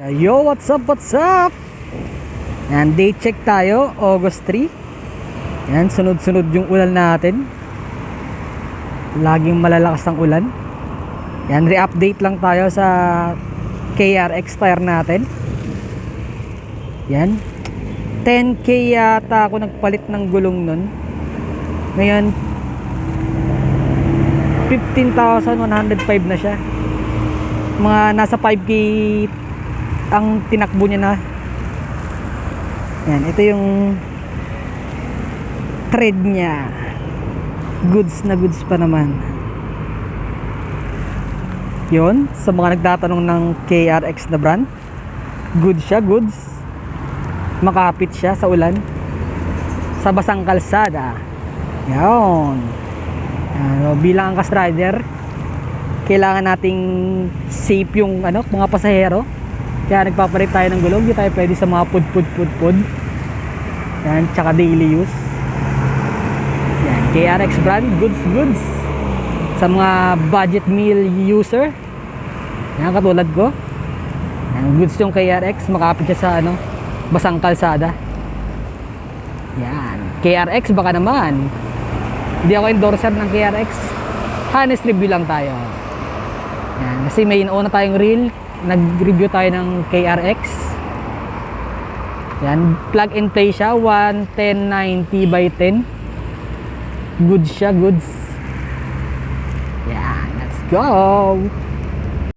Yo, what's up, what's up? Yan, date check tayo, August 3. Yan, sunod-sunod yung ulan natin. Laging malalakas ang ulan. Yan, re-update lang tayo sa KRX tire natin. Yan, 10K yata ako nagpalit ng gulong nun. Ngayon 15,105 na siya. Mga nasa 5K ang tinakbo niya na. Yan, ito yung tread niya. Goods na goods pa naman. Yon, sa mga nagtatanong ng KRX na brand, good siya, goods. Makapit siya sa ulan, sa basang kalsada. Yon. Bilang angkas rider, kailangan nating safe yung mga pasahero. Kaya nagpapalit tayo ng gulong. Hindi tayo pwede sa mga pud. Yan, tsaka daily use. Yan, KRX brand, goods. Sa mga budget meal user, yan, katulad ko. Yan, goods yung KRX. Makapit siya sa basang kalsada. Yan, KRX baka naman. Hindi ako endorser ng KRX. Honest review lang tayo. Yan, kasi may inauna tayong reel. Nag-review tayo ng KRX. Yan, plug and play siya, 11090/10. Good siya, goods. Yan, let's go.